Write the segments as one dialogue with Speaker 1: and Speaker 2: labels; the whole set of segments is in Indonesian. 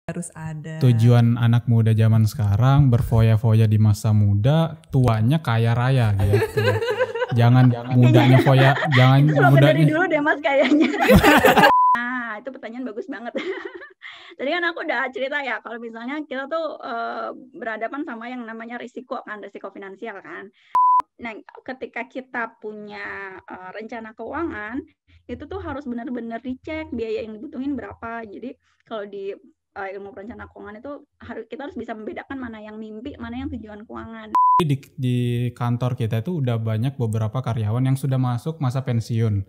Speaker 1: harus ada.
Speaker 2: Tujuan anak muda zaman sekarang berfoya-foya di masa muda, tuanya kaya raya gitu. Jangan mudanya foya, jangan mudanya.
Speaker 3: Dari dulu deh Mas kayaknya. Nah, itu pertanyaan bagus banget. Tadi kan aku udah cerita ya, kalau misalnya kita tuh berhadapan sama yang namanya risiko finansial kan. Nah, ketika kita punya rencana keuangan, itu tuh harus benar-benar dicek biaya yang dibutuhin berapa. Jadi kalau di ilmu perencanaan keuangan itu kita harus bisa membedakan mana yang mimpi, mana yang tujuan keuangan.
Speaker 2: Di kantor kita itu udah banyak beberapa karyawan yang sudah masuk masa pensiun.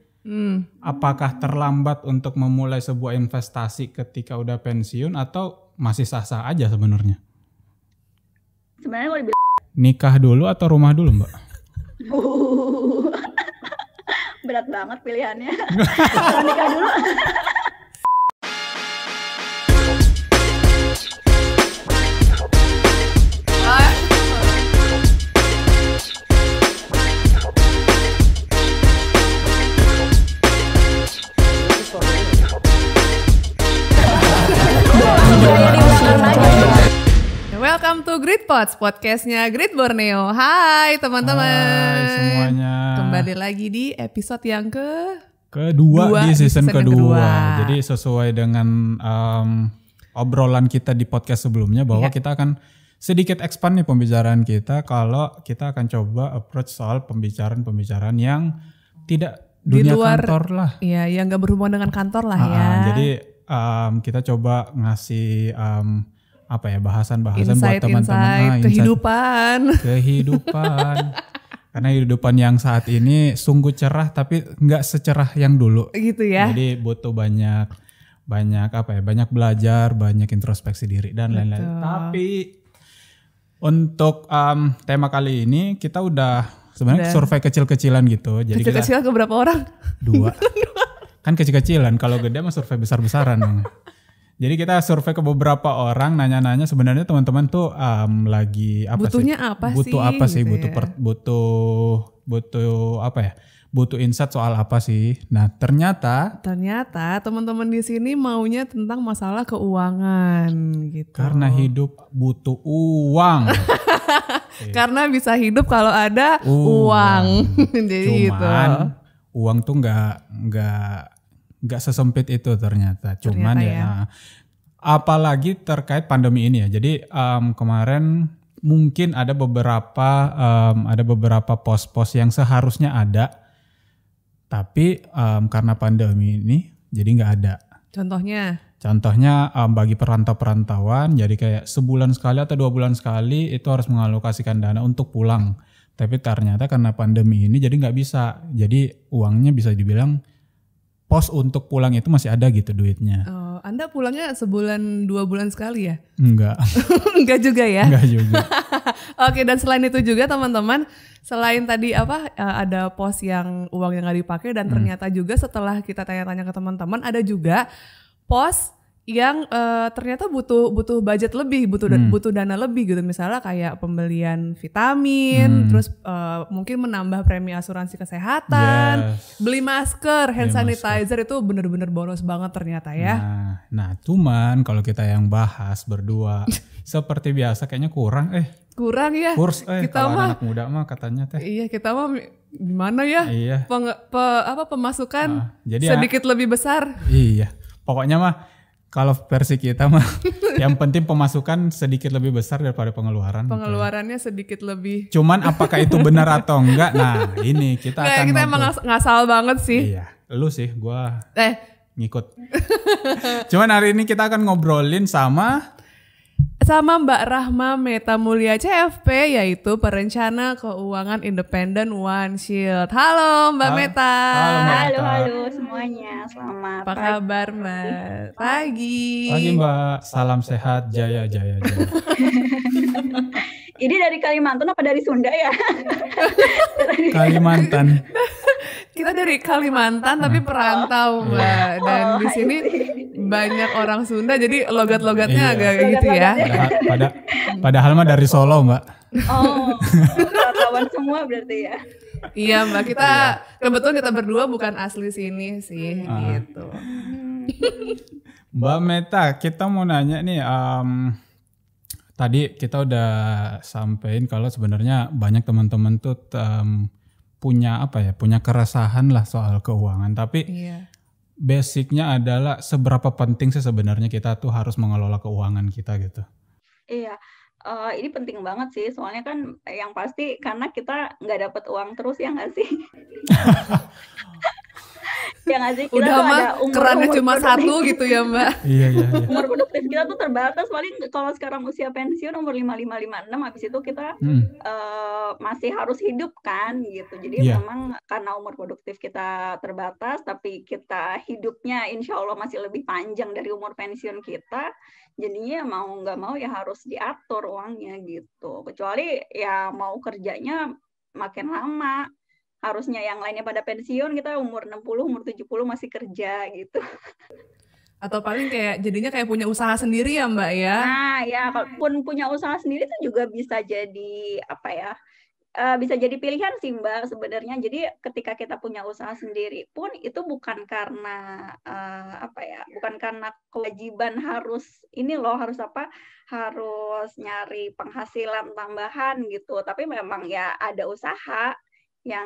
Speaker 2: Apakah terlambat untuk memulai sebuah investasi ketika udah pensiun atau masih sah-sah aja sebenarnya?
Speaker 3: Sebenarnya kalau
Speaker 2: nikah dulu atau rumah dulu, Mbak?
Speaker 3: Berat banget pilihannya. Kalau nikah dulu.
Speaker 1: Welcome to Grit Pods, podcastnya Grit Borneo. Hai teman-teman.
Speaker 2: Hai semuanya.
Speaker 1: Kembali lagi di episode yang
Speaker 2: kedua di season kedua. Jadi sesuai dengan obrolan kita di podcast sebelumnya bahwa kita akan sedikit expand nih pembicaraan kita. Kalau kita akan coba approach soal pembicaraan yang tidak dunia
Speaker 1: luar,
Speaker 2: kantor lah.
Speaker 1: Iya, yang gak berhubungan dengan kantor lah ya.
Speaker 2: Jadi kita coba ngasih bahasan-bahasan buat teman-teman,
Speaker 1: kehidupan.
Speaker 2: Karena kehidupan yang saat ini sungguh cerah tapi nggak secerah yang dulu.
Speaker 1: Gitu ya.
Speaker 2: Jadi butuh banyak belajar, banyak introspeksi diri dan lain-lain. Tapi untuk tema kali ini kita udah sebenarnya survei kecil-kecilan gitu. Jadi
Speaker 1: kecil-kecilan ke berapa orang?
Speaker 2: 2. Kan kecil-kecilan, kalau gede mah survei besar-besaran dong. Jadi kita survei ke beberapa orang, nanya-nanya sebenarnya teman-teman tuh lagi apa
Speaker 1: butuhnya
Speaker 2: sih?
Speaker 1: Apa
Speaker 2: butuh
Speaker 1: sih?
Speaker 2: Apa sih?
Speaker 1: Gitu
Speaker 2: Butuh apa ya? Butuh insight soal apa sih? Nah ternyata
Speaker 1: teman-teman di sini maunya tentang masalah keuangan gitu.
Speaker 2: Karena hidup butuh uang.
Speaker 1: Karena bisa hidup kalau ada uang. Jadi
Speaker 2: cuman uang tuh nggak sesempit itu ternyata. Cuman ya. Apalagi terkait pandemi ini ya. Jadi kemarin mungkin ada beberapa pos-pos yang seharusnya ada, tapi karena pandemi ini jadi nggak ada. Contohnya bagi perantauan, jadi kayak sebulan sekali atau 2 bulan sekali itu harus mengalokasikan dana untuk pulang. Tapi ternyata karena pandemi ini jadi nggak bisa. Jadi uangnya bisa dibilang pos untuk pulang itu masih ada gitu duitnya.
Speaker 1: Oh, Anda pulangnya sebulan 2 bulan sekali ya?
Speaker 2: Enggak.
Speaker 1: Enggak juga ya?
Speaker 2: Enggak juga.
Speaker 1: Oke, dan selain itu juga teman-teman, selain tadi ada pos yang uang yang nggak dipakai dan ternyata juga setelah kita tanya-tanya ke teman-teman ada juga pos yang ternyata butuh budget lebih, butuh dana lebih gitu. Misalnya kayak pembelian vitamin, terus mungkin menambah premi asuransi kesehatan, beli masker, hand sanitizer itu bener-bener boros banget ternyata ya.
Speaker 2: Nah cuman kalau kita yang bahas berdua seperti biasa kayaknya kurang
Speaker 1: ya.
Speaker 2: Kurs
Speaker 1: kita
Speaker 2: kalau
Speaker 1: mah
Speaker 2: anak muda mah katanya teh.
Speaker 1: Iya, kita mah gimana ya?
Speaker 2: Iya.
Speaker 1: Pemasukan
Speaker 2: jadi
Speaker 1: sedikit lebih besar.
Speaker 2: Iya. Pokoknya mah kalau versi kita mah yang penting pemasukan sedikit lebih besar daripada pengeluaran.
Speaker 1: Pengeluarannya gitu. Sedikit lebih.
Speaker 2: Cuman apakah itu benar atau enggak? Nah ini kita akan
Speaker 1: kita emang ngasal banget sih.
Speaker 2: Iya, lu sih, gua ngikut. Cuman hari ini kita akan ngobrolin sama
Speaker 1: Mbak Rahma Meta Mulia CFP, yaitu perencana keuangan independen One Shield. Halo Mbak Meta.
Speaker 3: Halo semuanya. Selamat
Speaker 1: Apa kabar Mbak? Pagi
Speaker 2: Mbak. Salam sehat, jaya.
Speaker 3: Ini dari Kalimantan apa dari Sunda ya?
Speaker 2: Kalimantan.
Speaker 1: Kita dari Kalimantan tapi perantau Mbak. Dan di sini banyak orang Sunda jadi logat-logatnya agak gitu ya.
Speaker 2: Padahal mah dari Solo Mbak.
Speaker 3: Oh, kawan semua berarti ya.
Speaker 1: Iya Mbak, kebetulan kita berdua bukan asli sini sih gitu.
Speaker 2: Mbak Meta, kita mau nanya nih, tadi kita udah sampein kalau sebenarnya banyak teman-teman tuh punya keresahan lah soal keuangan. Tapi basicnya adalah seberapa penting sih sebenarnya kita tuh harus mengelola keuangan kita gitu.
Speaker 3: Iya, ini penting banget sih. Soalnya kan yang pasti karena kita nggak dapat uang terus, ya nggak sih? Ya nggak sih, kita
Speaker 1: udah
Speaker 3: tuh
Speaker 1: mah
Speaker 3: ada
Speaker 1: kerannya cuma satu gitu ya Mbak.
Speaker 2: Iya.
Speaker 3: Umur produktif kita tuh terbatas, paling kalau sekarang usia pensiun umur 55, 56, habis itu kita masih harus hidup kan gitu. Jadi memang karena umur produktif kita terbatas, tapi kita hidupnya insya Allah masih lebih panjang dari umur pensiun kita, jadinya mau nggak mau ya harus diatur uangnya gitu. Kecuali ya mau kerjanya makin lama. Harusnya yang lainnya pada pensiun, kita umur 60, umur 70 masih kerja gitu.
Speaker 1: Atau paling kayak jadinya kayak punya usaha sendiri ya Mbak ya?
Speaker 3: Nah ya, kalaupun punya usaha sendiri itu juga bisa jadi bisa jadi pilihan sih Mbak sebenarnya. Jadi ketika kita punya usaha sendiri pun itu bukan karena bukan karena kewajiban harus harus nyari penghasilan tambahan gitu. Tapi memang ya ada usaha yang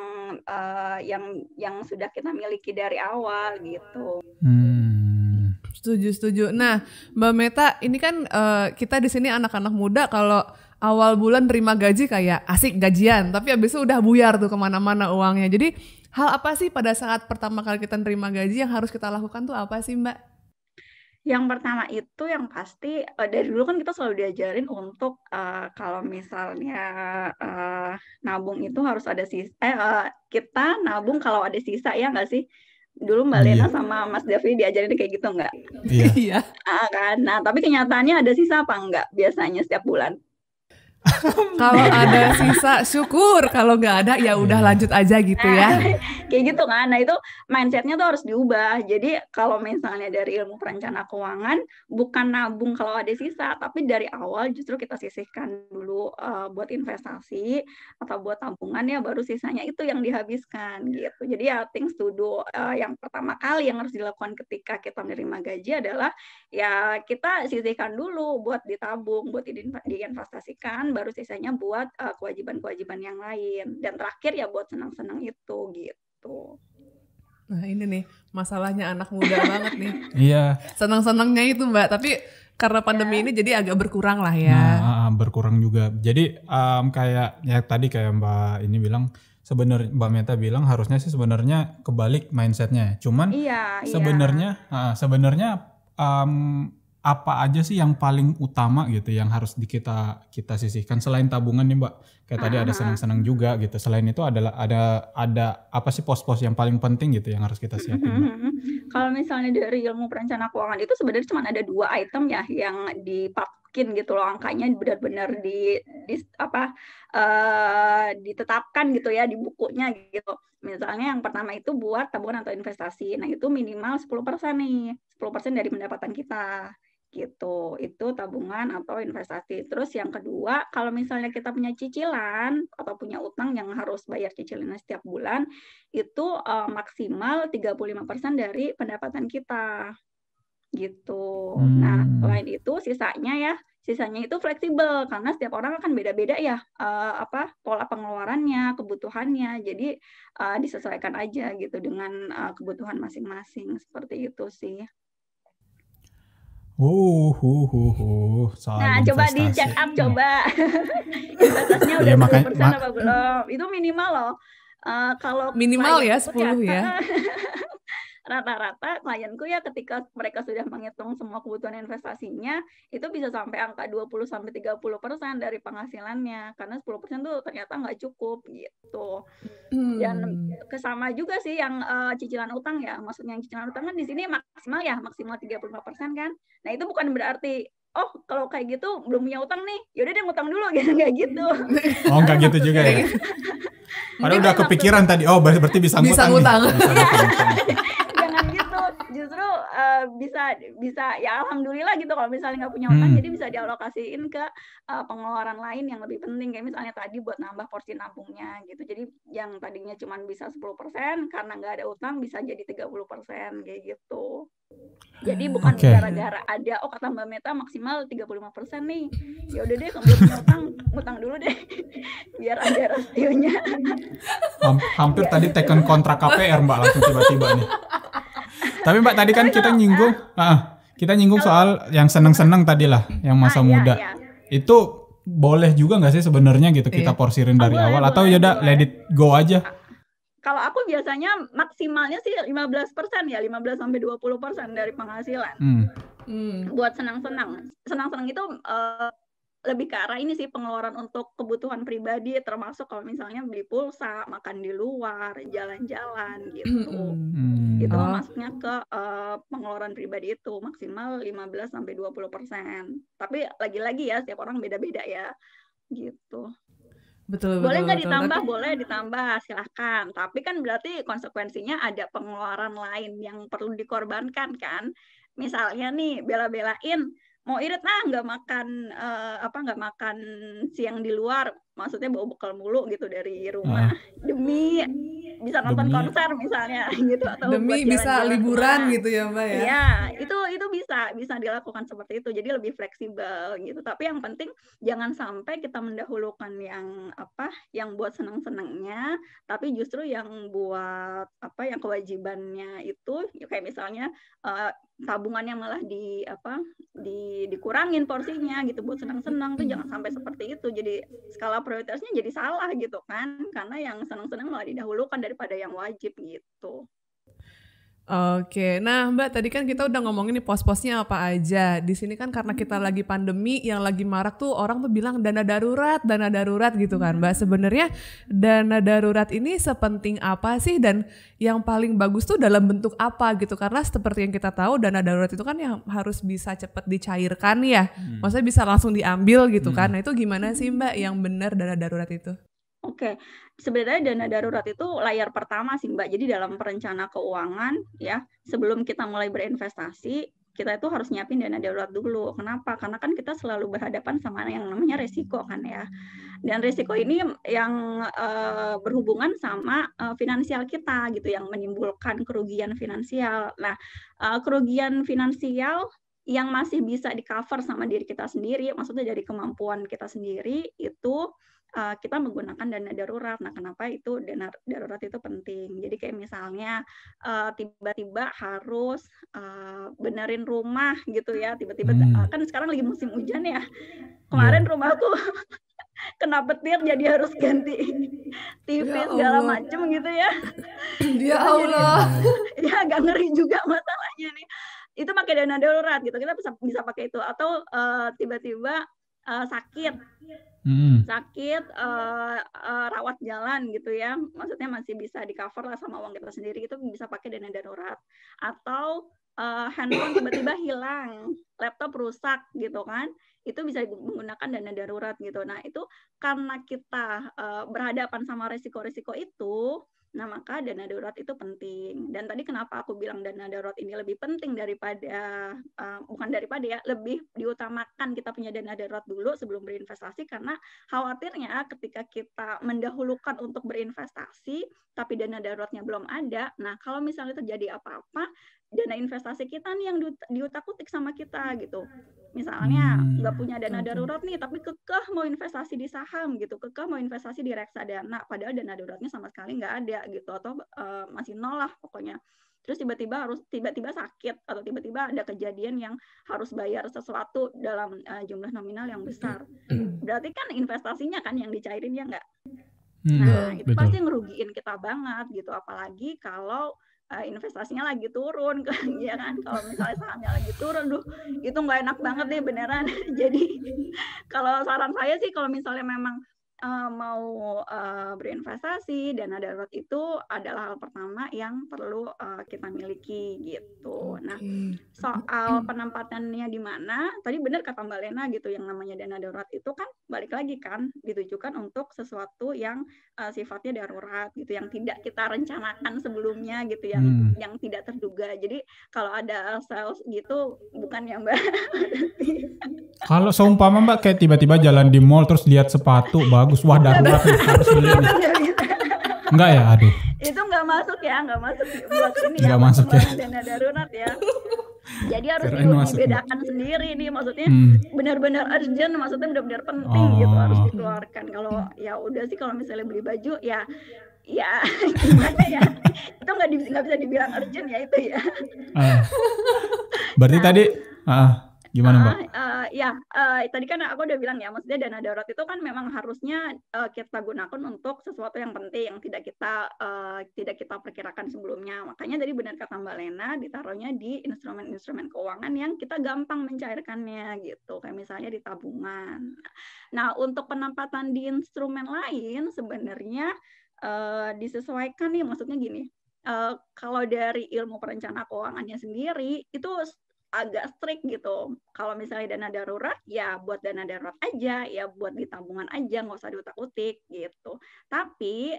Speaker 3: sudah kita miliki dari awal gitu.
Speaker 1: Setuju. Nah, Mbak Meta, ini kan kita di sini anak-anak muda kalau awal bulan terima gaji kayak asik gajian, tapi abis itu udah buyar tuh kemana-mana uangnya. Jadi hal apa sih pada saat pertama kali kita terima gaji yang harus kita lakukan tuh apa sih Mbak?
Speaker 3: Yang pertama itu yang pasti dari dulu kan kita selalu diajarin untuk kalau misalnya nabung itu harus ada sisa. Kita nabung kalau ada sisa, ya nggak sih? Dulu Mbak Lena sama Mas Davi diajarin kayak gitu nggak?
Speaker 1: Iya.
Speaker 3: Kan? Nah tapi kenyataannya ada sisa apa nggak biasanya setiap bulan?
Speaker 1: Kalau ada sisa syukur, kalau nggak ada ya udah lanjut aja gitu ya.
Speaker 3: Kayak gitu kan. Nah itu mindsetnya tuh harus diubah. Jadi kalau misalnya dari ilmu perencana keuangan bukan nabung kalau ada sisa, tapi dari awal justru kita sisihkan dulu buat investasi atau buat tabungan, ya baru sisanya itu yang dihabiskan gitu. Jadi ya things to do yang pertama kali yang harus dilakukan ketika kita menerima gaji adalah ya kita sisihkan dulu buat ditabung, buat diinvestasikan, baru sisanya buat kewajiban-kewajiban yang lain. Dan terakhir ya buat senang-senang itu gitu.
Speaker 1: Nah ini nih masalahnya anak muda banget nih.
Speaker 2: Iya.
Speaker 1: Senang-senangnya itu Mbak, tapi karena pandemi ini jadi agak berkurang lah ya.
Speaker 2: Nah, berkurang juga. Jadi kayak ya tadi kayak Mbak ini bilang, sebenarnya Mbak Meta bilang harusnya sih sebenarnya kebalik mindsetnya. Cuman sebenarnya apa aja sih yang paling utama gitu yang harus kita sisihkan selain tabungan nih Mbak? Kayak tadi ada senang-senang juga gitu. Selain itu ada apa sih pos-pos yang paling penting gitu yang harus kita siapin Mbak?
Speaker 3: Kalau misalnya dari ilmu perencana keuangan itu sebenarnya cuma ada 2 item ya yang dipakin gitu loh, angkanya benar-benar ditetapkan gitu ya di bukunya gitu. Misalnya yang pertama itu buat tabungan atau investasi. Nah, itu minimal 10% nih. 10% dari pendapatan kita. Gitu. Itu tabungan atau investasi. Terus yang kedua, kalau misalnya kita punya cicilan atau punya utang yang harus bayar cicilannya setiap bulan, itu maksimal 35% dari pendapatan kita. Gitu. Nah, selain itu sisanya itu fleksibel karena setiap orang akan beda-beda ya pola pengeluarannya, kebutuhannya. Jadi disesuaikan aja gitu dengan kebutuhan masing-masing, seperti itu sih. Nah,
Speaker 2: investasi.
Speaker 3: Coba di check up coba. Investasinya udah 10% apa belum? Itu minimal loh. Kalau
Speaker 1: minimal ya 10 ya.
Speaker 3: Rata-rata klienku ya ketika mereka sudah menghitung semua kebutuhan investasinya itu bisa sampai angka 20-30% dari penghasilannya, karena 10% tuh ternyata nggak cukup gitu. Dan kesama juga sih yang cicilan utang ya, maksudnya yang cicilan utang kan di sini maksimal 35% kan. Nah itu bukan berarti kalau kayak gitu belum punya utang nih, yaudah deh ngutang dulu gitu, nggak gitu.
Speaker 2: Nggak gitu juga ya. Padahal udah kepikiran tadi, berarti bisa ngutang.
Speaker 3: Jangan gitu. justru bisa ya alhamdulillah gitu kalau misalnya nggak punya utang, jadi bisa dialokasiin ke pengeluaran lain yang lebih penting, kayak misalnya tadi buat nambah porsi nabungnya gitu. Jadi yang tadinya cuma bisa 10% karena nggak ada utang bisa jadi 30% kayak gitu. Jadi bukan gara-gara ada kata Mbak Meta maksimal 35% nih, ya udah deh kalau punya utang dulu deh biar ada rasionya.
Speaker 2: Hampir tadi teken kontrak KPR Mbak langsung tiba-tiba nih. Tapi Mbak tadi kan kita nyinggung soal yang seneng-seneng tadi lah, yang masa muda. Iya. Itu boleh juga nggak sih sebenarnya gitu kita porsirin dari awal atau ya udah let it go aja?
Speaker 3: Kalau aku biasanya maksimalnya sih 15% ya, 15-20% dari penghasilan. Buat senang-senang. Senang-senang itu lebih ke arah ini sih, pengeluaran untuk kebutuhan pribadi, termasuk kalau misalnya beli pulsa, makan di luar, jalan-jalan gitu. Itu masuknya ke pengeluaran pribadi itu maksimal 15-20%. Tapi lagi-lagi ya setiap orang beda-beda ya gitu.
Speaker 1: Betul,
Speaker 3: boleh nggak ditambah? Boleh ditambah, silahkan. Tapi kan berarti konsekuensinya ada pengeluaran lain yang perlu dikorbankan kan. Misalnya nih bela-belain mau irit nggak makan siang di luar, maksudnya bawa bekal mulu gitu dari rumah demi bisa nonton konser misalnya gitu, atau
Speaker 1: demi bisa liburan gitu ya Mbak ya.
Speaker 3: Iya, itu bisa dilakukan seperti itu. Jadi lebih fleksibel gitu. Tapi yang penting jangan sampai kita mendahulukan yang buat senang-senangnya, tapi justru yang buat yang kewajibannya itu kayak misalnya tabungannya malah dikurangin porsinya gitu buat senang-senang tuh, jangan sampai seperti itu. Jadi skala prioritasnya jadi salah gitu kan, karena yang senang-senang malah didahulukan daripada yang wajib gitu.
Speaker 1: Oke, nah Mbak tadi kan kita udah ngomongin nih pos-posnya apa aja. Di sini kan karena kita lagi pandemi, yang lagi marak tuh orang tuh bilang dana darurat gitu kan Mbak. Sebenarnya dana darurat ini sepenting apa sih, dan yang paling bagus tuh dalam bentuk apa gitu? Karena seperti yang kita tahu dana darurat itu kan yang harus bisa cepat dicairkan ya. Maksudnya bisa langsung diambil gitu kan. Nah itu gimana sih Mbak yang benar dana darurat itu?
Speaker 3: Oke, sebenarnya dana darurat itu layar pertama sih Mbak. Jadi dalam perencana keuangan ya, sebelum kita mulai berinvestasi, kita itu harus nyiapin dana darurat dulu. Kenapa? Karena kan kita selalu berhadapan sama yang namanya resiko kan ya. Dan resiko ini yang berhubungan sama finansial kita gitu, yang menimbulkan kerugian finansial. Nah, kerugian finansial yang masih bisa di-cover sama diri kita sendiri, maksudnya dari kemampuan kita sendiri, itu kita menggunakan dana darurat. Nah, kenapa itu dana darurat itu penting? Jadi kayak misalnya tiba-tiba harus benerin rumah gitu ya, tiba-tiba kan sekarang lagi musim hujan ya. Kemarin rumahku kena petir jadi harus ganti TV segala macem gitu ya.
Speaker 1: Ya Allah.
Speaker 3: Ya agak ngeri juga masalahnya nih. Itu pakai dana darurat gitu. Kita bisa pakai itu, atau tiba-tiba sakit, rawat jalan gitu ya, maksudnya masih bisa di-cover lah sama uang kita sendiri, itu bisa pakai dana darurat. Atau handphone tiba-tiba hilang, laptop rusak gitu kan, itu bisa menggunakan dana darurat gitu. Nah itu karena kita berhadapan sama resiko-resiko itu, nah maka dana darurat itu penting. Dan tadi kenapa aku bilang dana darurat ini lebih penting daripada, lebih diutamakan kita punya dana darurat dulu sebelum berinvestasi, karena khawatirnya ketika kita mendahulukan untuk berinvestasi tapi dana daruratnya belum ada, nah kalau misalnya terjadi apa-apa, dana investasi kita nih yang diutak-utik sama kita gitu. Misalnya nggak punya dana darurat nih, tapi kekeh mau investasi di saham gitu, kekeh mau investasi di reksadana, padahal dana daruratnya sama sekali nggak ada gitu, atau masih nol lah pokoknya. Terus tiba-tiba sakit, atau tiba-tiba ada kejadian yang harus bayar sesuatu dalam jumlah nominal yang besar. Berarti kan investasinya kan yang dicairin ya nggak? Nah itu pasti ngerugiin kita banget gitu, apalagi kalau investasinya lagi turun kan, ya kan. Kalau misalnya sahamnya lagi turun, itu nggak enak banget nih beneran. Jadi kalau saran saya sih, kalau misalnya memang mau berinvestasi, dana darurat itu adalah hal pertama yang perlu kita miliki gitu. Nah, soal penempatannya di mana, tadi benar kata Mbak Lena gitu, yang namanya dana darurat itu kan balik lagi kan ditujukan untuk sesuatu yang sifatnya darurat gitu, yang tidak kita rencanakan sebelumnya gitu, yang tidak terduga. Jadi kalau ada sales gitu, bukan ya Mbak?
Speaker 2: Kalau seumpama Mbak kayak tiba-tiba jalan di mall terus lihat sepatu bagus, wah darurat nih, harus beli nih. Enggak ya, aduh.
Speaker 3: Itu nggak masuk buat ini
Speaker 2: nggak masuk ya.
Speaker 3: Dana darurat ya. Jadi harus dibedakan sendiri nih, maksudnya benar-benar urgent, maksudnya benar-benar penting gitu harus dikeluarkan. Kalau ya udah sih, kalau misalnya beli baju ya gimana ya, itu nggak bisa dibilang urgent ya itu ya.
Speaker 2: Berarti tadi gimana Mbak?
Speaker 3: Tadi kan aku udah bilang ya, maksudnya dana darurat itu kan memang harusnya kita gunakan untuk sesuatu yang penting, yang tidak kita perkirakan sebelumnya. Makanya tadi benar kata Mbak Lena, ditaruhnya di instrumen-instrumen keuangan yang kita gampang mencairkannya gitu, kayak misalnya di tabungan. Nah, untuk penempatan di instrumen lain sebenarnya disesuaikan nih, maksudnya gini. Kalau dari ilmu perencana keuangannya sendiri itu agak strict gitu. Kalau misalnya dana darurat, ya buat dana darurat aja, ya buat di tabungan aja, nggak usah diutak-utik gitu. Tapi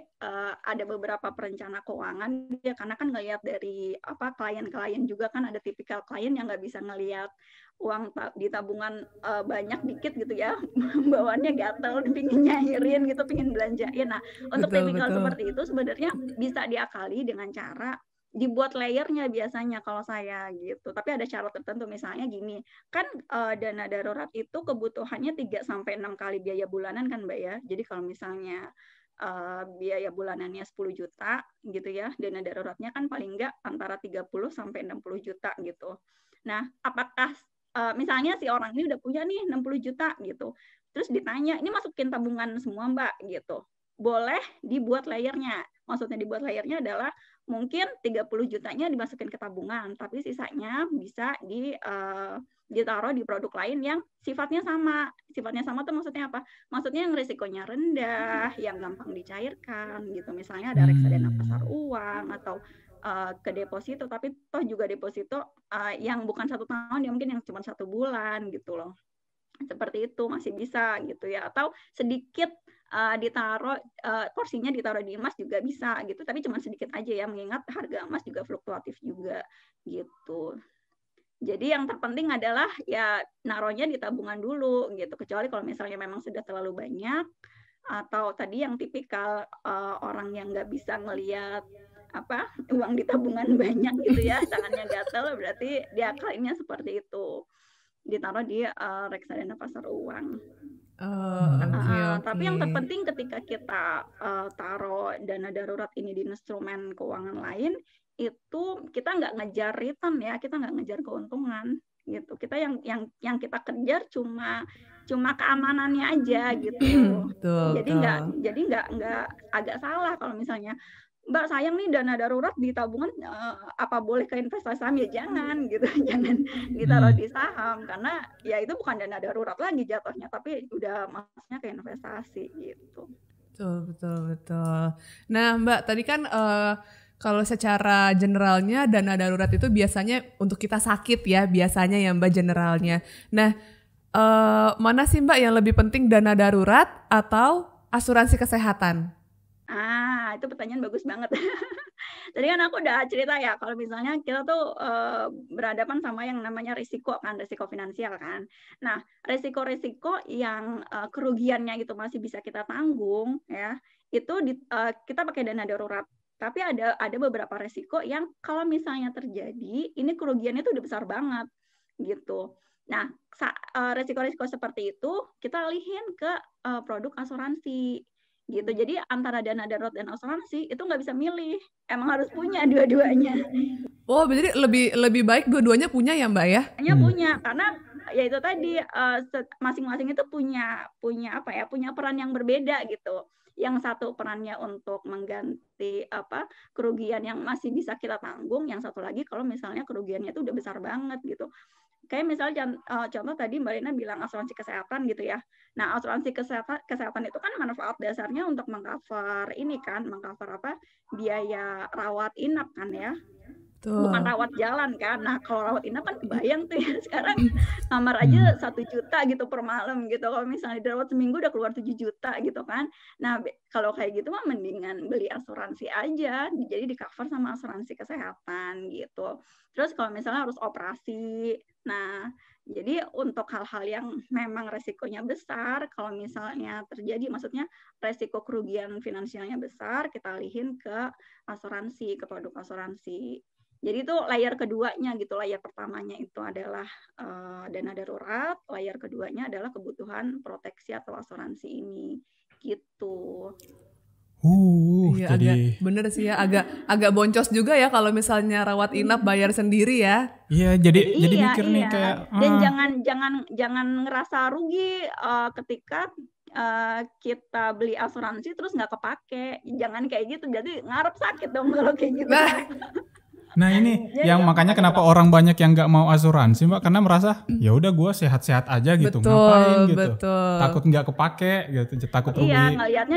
Speaker 3: ada beberapa perencana keuangan ya, karena kan ngelihat dari klien-klien juga kan, ada tipikal klien yang nggak bisa ngelihat uang di tabungan banyak dikit gitu ya, bawaannya gatel, pingin nyairin gitu, pingin belanjain. Nah, untuk tipikal seperti itu sebenarnya bisa diakali dengan cara dibuat layernya biasanya kalau saya gitu. Tapi ada syarat tertentu, misalnya gini, kan dana darurat itu kebutuhannya 3-6 kali biaya bulanan kan Mbak ya. Jadi kalau misalnya biaya bulanannya 10 juta gitu ya, dana daruratnya kan paling enggak antara 30-60 juta gitu. Nah, apakah misalnya si orang ini udah punya nih 60 juta gitu, terus ditanya, ini masukin tabungan semua Mbak gitu, boleh dibuat layernya. Maksudnya dibuat layernya adalah mungkin 30 jutanya dimasukin ke tabungan, tapi sisanya bisa ditaruh di produk lain yang sifatnya sama. Sifatnya sama tuh maksudnya apa? Maksudnya yang risikonya rendah, yang gampang dicairkan gitu. Misalnya ada reksadana pasar uang atau ke deposito, tapi toh juga deposito yang bukan 1 tahun, ya mungkin yang cuma 1 bulan gitu loh. Seperti itu masih bisa gitu ya. Atau sedikit ditaruh porsinya ditaruh di emas juga bisa gitu, tapi cuma sedikit aja ya, mengingat harga emas juga fluktuatif juga gitu. Jadi yang terpenting adalah ya naruhnya di tabungan dulu gitu, kecuali kalau misalnya memang sudah terlalu banyak, atau tadi yang tipikal orang yang nggak bisa ngelihat uang di tabungan banyak gitu ya, tangannya gatel, berarti diakalinnya seperti itu, ditaruh di reksadana pasar uang. Tapi yang terpenting ketika kita taruh dana darurat ini di instrumen keuangan lain, itu kita nggak ngejar return ya, kita nggak ngejar keuntungan gitu. Kita yang kita kejar cuma keamanannya aja gitu. Jadi nggak agak salah kalau misalnya, Mbak sayang nih dana darurat di tabungan, apa boleh ke investasi saham? Ya jangan gitu, jangan ditaruh di saham, karena ya itu bukan dana darurat lagi jatuhnya, tapi udah masuknya ke investasi gitu.
Speaker 1: Betul. Nah Mbak, tadi kan kalau secara generalnya dana darurat itu biasanya untuk kita sakit ya, biasanya ya Mbak generalnya. Nah mana sih Mbak yang lebih penting, dana darurat atau asuransi kesehatan?
Speaker 3: Itu pertanyaan bagus banget. Tadi kan aku udah cerita ya, kalau misalnya kita tuh berhadapan sama yang namanya risiko finansial kan. Nah, risiko-risiko yang kerugiannya itu masih bisa kita tanggung ya, itu kita pakai dana darurat. Tapi ada beberapa risiko yang kalau misalnya terjadi, ini kerugiannya tuh udah besar banget gitu. Nah, risiko-risiko seperti itu kita alihin ke produk asuransi gitu. Jadi antara dana darurat dan asuransi itu nggak bisa milih, emang harus punya dua-duanya.
Speaker 1: Oh, jadi lebih baik dua-duanya punya ya Mbak ya?
Speaker 3: Punya, karena ya itu tadi masing-masing itu punya peran yang berbeda gitu. Yang satu perannya untuk mengganti kerugian yang masih bisa kita tanggung, yang satu lagi kalau misalnya kerugiannya itu udah besar banget gitu. kayak misalnya contoh tadi Mbak Lina bilang asuransi kesehatan gitu ya. Nah, asuransi kesehatan itu kan manfaat dasarnya untuk mengcover biaya rawat inap kan ya. Bukan rawat jalan kan. Nah, kalau rawat inap kan kebayang tuh ya sekarang kamar aja 1 juta gitu per malam gitu. Kalau misalnya dirawat seminggu udah keluar 7 juta gitu kan. Nah, kalau kayak gitu mah mendingan beli asuransi aja. Jadi di cover sama asuransi kesehatan gitu. Terus kalau misalnya harus operasi. Nah, jadi untuk hal-hal yang memang resikonya besar, kalau misalnya terjadi, maksudnya resiko kerugian finansialnya besar, kita alihin ke asuransi, ke produk asuransi. Jadi itu layer keduanya gitu. Layer pertamanya itu adalah dana darurat, layer keduanya adalah kebutuhan proteksi atau asuransi ini gitu.
Speaker 1: Iya, agak bener sih ya, agak boncos juga ya kalau misalnya rawat inap bayar sendiri ya.
Speaker 2: Iya, jadi mikir nih kayak
Speaker 3: dan jangan ngerasa rugi ketika kita beli asuransi terus nggak kepake. Jangan kayak gitu. Jadi ngarep sakit dong kalau kayak gitu.
Speaker 2: Nah ini yang makanya kenapa orang banyak yang nggak mau asuransi, Mbak, karena merasa ya udah gue sehat-sehat aja gitu, ngapain gitu, takut nggak kepake gitu, takut rugi.
Speaker 3: Iya, ngelihatnya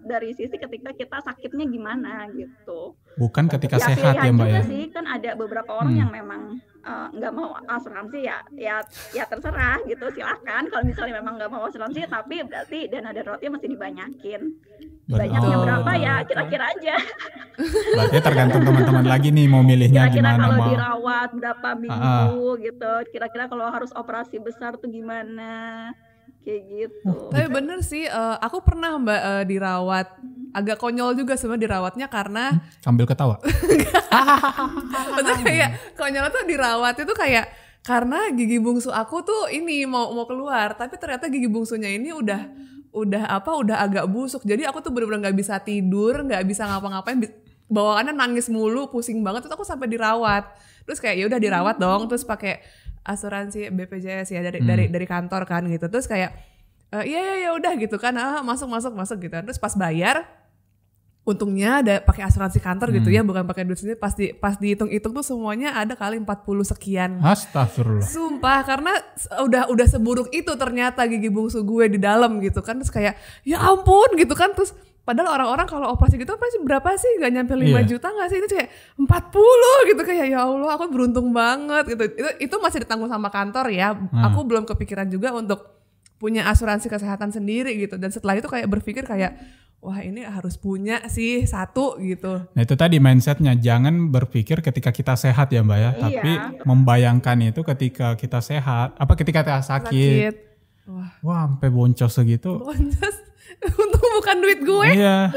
Speaker 3: dari sisi ketika kita sakitnya gimana gitu.
Speaker 2: Bukan ketika sehat ya Mbak ya.
Speaker 3: Sih kan ada beberapa orang yang memang nggak mau asuransi ya terserah gitu, silahkan. Kalau misalnya memang nggak mau asuransi, tapi berarti dana daruratnya mesti dibanyakin. Banyaknya berapa ya kira-kira aja.
Speaker 2: Berarti tergantung teman-teman lagi nih mau milihnya
Speaker 3: kira-kira
Speaker 2: gimana.
Speaker 3: Kalau dirawat berapa minggu gitu. Kira-kira kalau harus operasi besar tuh gimana. Kayak gitu.
Speaker 1: Tapi bener sih, aku pernah Mbak dirawat. Agak konyol juga sebenarnya dirawatnya karena
Speaker 2: sambil ketawa.
Speaker 1: Betul, kayak konyol tuh dirawat itu kayak karena gigi bungsu aku tuh ini mau keluar, tapi ternyata gigi bungsunya ini udah agak busuk. Jadi aku tuh bener-bener nggak bisa tidur, nggak bisa ngapa-ngapain, bawaannya nangis mulu, pusing banget. Terus aku sampai dirawat. Terus kayak ya udah dirawat dong, terus pakai asuransi BPJS ya dari kantor kan gitu. Terus kayak iya udah gitu kan, masuk gitu. Terus pas bayar, untungnya ada pakai asuransi kantor gitu ya, bukan pakai duit sendiri. Pas dihitung-hitung tuh semuanya ada kali 40 sekian.
Speaker 2: Astagfirullah.
Speaker 1: Sumpah, karena udah seburuk itu ternyata gigi bungsu gue di dalam gitu kan. Terus kayak ya ampun gitu kan. Terus padahal orang-orang kalau operasi gitu pasti berapa sih? Gak nyampe 5 juta gak sih? Ini kayak 40 gitu, kayak ya Allah aku beruntung banget gitu. Itu masih ditanggung sama kantor ya. Aku belum kepikiran juga untuk punya asuransi kesehatan sendiri gitu. Dan setelah itu kayak berpikir kayak wah ini harus punya sih satu gitu. Nah
Speaker 2: itu tadi mindsetnya, jangan berpikir ketika kita sehat ya Mbak ya, tapi membayangkan itu ketika kita sehat, ketika kita sakit. Wah sampai boncos segitu.
Speaker 1: Boncos, untung bukan duit gue.
Speaker 2: Iya.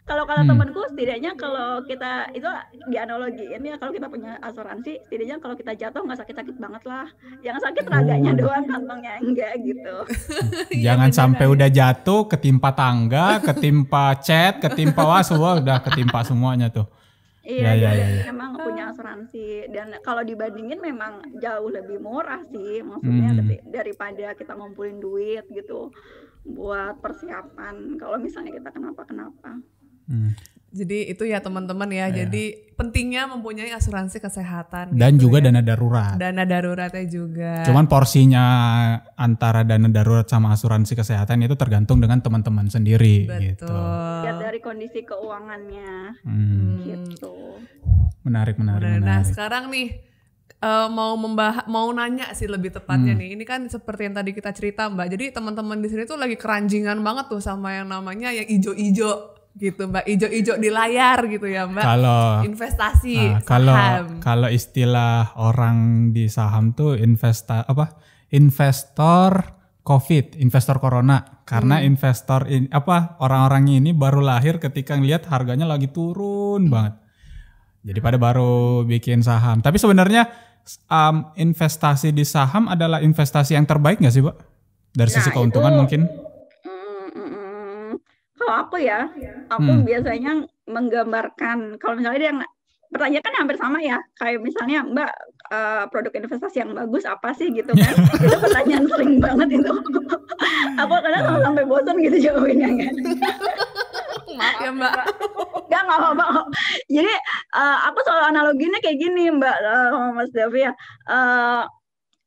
Speaker 3: Kalau temanku setidaknya kalau kita itu dianalogiin ya, kalau kita punya asuransi setidaknya kalau kita jatuh nggak sakit-sakit banget lah, yang sakit raganya doang, kantongnya enggak gitu.
Speaker 2: Jangan sampai udah jatuh ketimpa tangga, ketimpa cat, ketimpa udah ketimpa semuanya tuh.
Speaker 3: Iya. Memang punya asuransi, dan kalau dibandingin memang jauh lebih murah sih, maksudnya daripada kita ngumpulin duit gitu buat persiapan kalau misalnya kita kenapa-kenapa.
Speaker 1: Jadi itu ya teman-teman ya. Jadi pentingnya mempunyai asuransi kesehatan.
Speaker 2: Dan
Speaker 1: gitu
Speaker 2: juga
Speaker 1: ya.
Speaker 2: dana darurat.
Speaker 1: Dana daruratnya juga.
Speaker 2: Cuman porsinya antara dana darurat sama asuransi kesehatan itu tergantung dengan teman-teman sendiri.
Speaker 1: Betul.
Speaker 2: Gitu.
Speaker 3: Lihat dari kondisi keuangannya. Gitu.
Speaker 2: Menarik.
Speaker 1: Nah sekarang nih mau nanya sih lebih tepatnya nih. Ini kan seperti yang tadi kita cerita Mbak. Jadi teman-teman di sini tuh lagi keranjingan banget tuh sama yang namanya yang ijo-ijo gitu Mbak, ijo-ijo di layar gitu ya Mbak.
Speaker 2: Kalau
Speaker 1: investasi saham.
Speaker 2: Kalau istilah orang di saham tuh investor COVID, investor corona. Karena investor orang-orang ini baru lahir ketika ngelihat harganya lagi turun banget. Jadi pada baru bikin saham. Tapi sebenarnya investasi di saham adalah investasi yang terbaik nggak sih, Pak? Dari sisi keuntungan mungkin?
Speaker 3: Kalau aku biasanya menggambarkan, kalau misalnya dia pertanyaan kan hampir sama ya, kayak misalnya Mbak produk investasi yang bagus apa sih gitu kan? Itu pertanyaan sering banget itu. Aku kadang sampai bosan gitu jawabinnya kan.
Speaker 1: Maaf ya Mbak.
Speaker 3: Nggak apa-apa. Jadi aku selalu analoginya kayak gini Mbak, Mas Davi ya.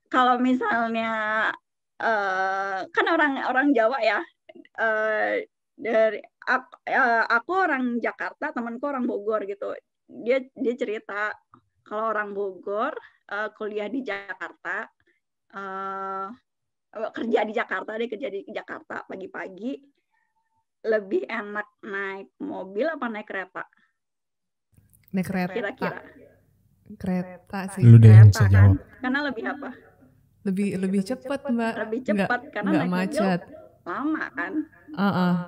Speaker 3: Kalau misalnya kan orang Jawa ya, dari aku orang Jakarta, temanku orang Bogor gitu. Dia cerita kalau orang Bogor kuliah di Jakarta, kerja di Jakarta pagi-pagi, lebih enak naik mobil apa naik kereta?
Speaker 1: Naik kereta.
Speaker 3: Kira-kira.
Speaker 1: Kereta sih.
Speaker 2: Lu deh yang bisa jawab.
Speaker 3: Karena lebih apa?
Speaker 1: Lebih cepat Mbak.
Speaker 3: Lebih cepat karena
Speaker 1: nggak
Speaker 3: naik
Speaker 1: macet.
Speaker 3: Mobil lama kan.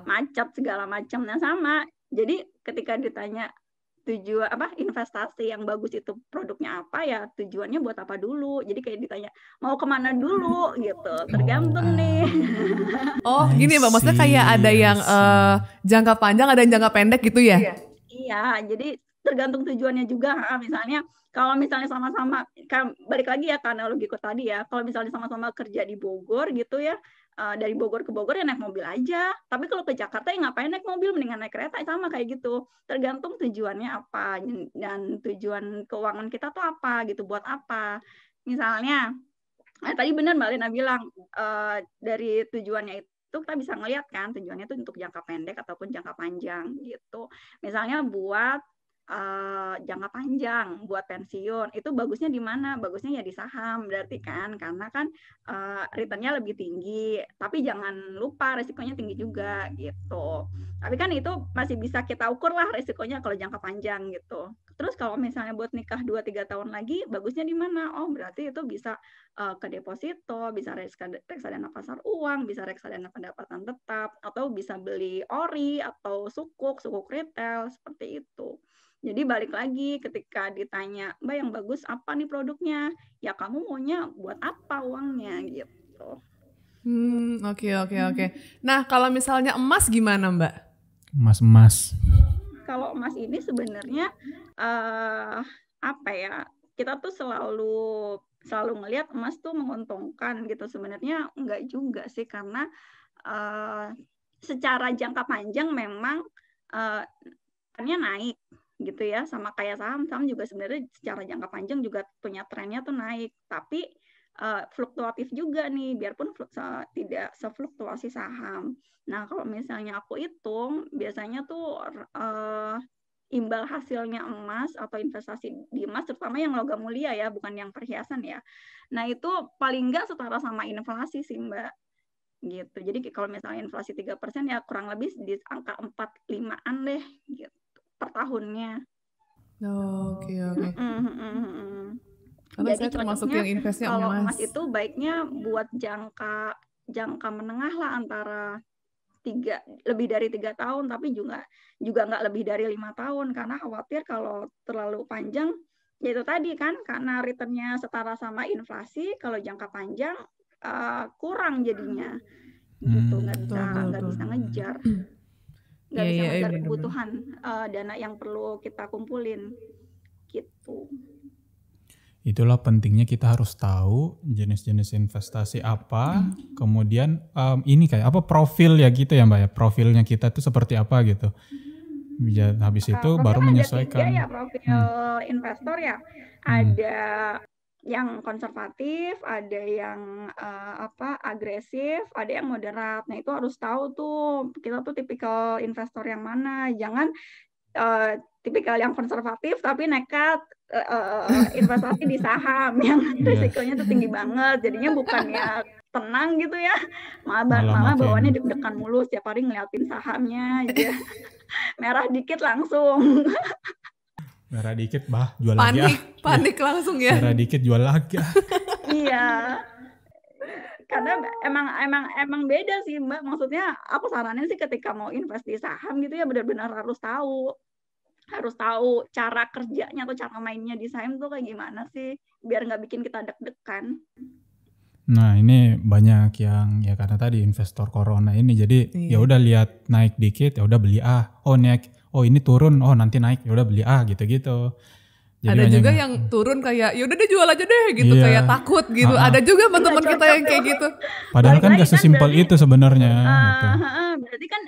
Speaker 3: Macet segala macamnya sama. Jadi ketika ditanya tujuan apa investasi yang bagus itu produknya apa, ya tujuannya buat apa dulu. Jadi kayak ditanya mau kemana dulu gitu, tergantung nih.
Speaker 1: Gini Mbak, maksudnya kayak ada yang jangka panjang, ada yang jangka pendek gitu ya?
Speaker 3: Iya, jadi tergantung tujuannya juga. Misalnya kalau misalnya sama-sama, balik lagi ya ke analogiku tadi ya, kalau misalnya sama-sama kerja di Bogor gitu ya, dari Bogor ke Bogor ya naik mobil aja. Tapi kalau ke Jakarta ya ngapain naik mobil, mendingan naik kereta, sama kayak gitu. Tergantung tujuannya apa dan tujuan keuangan kita tuh apa gitu, buat apa. Misalnya, tadi benar Mbak Lina bilang, dari tujuannya itu kita bisa ngelihat kan tujuannya itu untuk jangka pendek ataupun jangka panjang gitu. Misalnya buat jangka panjang, buat pensiun, itu bagusnya di mana? Bagusnya ya di saham, berarti kan, karena kan returnnya lebih tinggi, tapi jangan lupa resikonya tinggi juga gitu. Tapi kan itu masih bisa kita ukur lah resikonya kalau jangka panjang gitu. Terus kalau misalnya buat nikah 2-3 tahun lagi, bagusnya di mana? Oh berarti itu bisa ke deposito, bisa reksadana pasar uang, bisa reksadana pendapatan tetap, atau bisa beli ori atau sukuk retail, seperti itu. Jadi balik lagi ketika ditanya, Mbak yang bagus apa nih produknya? Ya kamu maunya buat apa uangnya gitu.
Speaker 1: Oke. Nah kalau misalnya emas gimana Mbak?
Speaker 2: Emas.
Speaker 3: Kalau emas ini sebenarnya apa ya? Kita tuh selalu ngelihat emas tuh menguntungkan gitu. Sebenarnya enggak juga sih, karena secara jangka panjang memang naik gitu ya, sama kayak saham juga sebenarnya secara jangka panjang juga punya trennya tuh naik, tapi fluktuatif juga nih, biarpun tidak sefluktuasi saham. Nah kalau misalnya aku hitung, biasanya tuh imbal hasilnya emas atau investasi di emas, terutama yang logam mulia ya, bukan yang perhiasan ya. Nah itu paling nggak setara sama inflasi sih Mbak. Gitu. Jadi kalau misalnya inflasi 3% ya kurang lebih di angka 4-5an deh gitu per tahunnya.
Speaker 1: Oke. Karena
Speaker 3: jadi
Speaker 1: saya termasuk yang investnya
Speaker 3: kalau
Speaker 1: emas.
Speaker 3: Emas itu baiknya buat jangka menengah lah, antara lebih dari 3 tahun, tapi juga nggak lebih dari 5 tahun, karena khawatir kalau terlalu panjang, yaitu tadi kan, karena returnnya setara sama inflasi, kalau jangka panjang kurang jadinya, gitu, nggak bisa ngejar. Nggak bisa ngejar kebutuhan dana yang perlu kita kumpulin gitu.
Speaker 2: Itulah pentingnya kita harus tahu jenis-jenis investasi apa, kemudian ini kayak apa profil ya gitu ya Mbak ya, profilnya kita tuh seperti apa gitu. Habis itu baru menyesuaikan.
Speaker 3: Ada 3 ya profil investor ya, ada yang konservatif, ada yang agresif, ada yang moderat. Nah itu harus tahu tuh kita tuh tipikal investor yang mana. Jangan tipikal yang konservatif tapi nekat investasi di saham yang risikonya tuh tinggi banget. Jadinya bukannya tenang gitu ya, malah bawaannya deg-degan mulu, setiap hari ngeliatin sahamnya aja. Merah dikit langsung.
Speaker 2: Merah dikit jual lagi.
Speaker 1: Panik langsung ya.
Speaker 2: Merah dikit jual lagi.
Speaker 3: Iya. Karena emang beda sih Mbak. Maksudnya aku saranin sih ketika mau invest di saham gitu ya, benar-benar harus tahu cara kerjanya atau cara mainnya di saham tuh kayak gimana sih, biar nggak bikin kita deg-degan.
Speaker 2: Nah ini banyak yang ya karena tadi investor corona ini, jadi ya udah lihat naik dikit ya udah beli naik, ini turun, nanti naik ya udah beli gitu. Jadi
Speaker 1: ada juga yang turun kayak ya udah deh jual aja deh gitu, kayak takut gitu. Ada juga teman-teman kita yang kayak gitu.
Speaker 2: Padahal kan gak sesimpel itu sebenarnya. Gitu.
Speaker 3: Berarti kan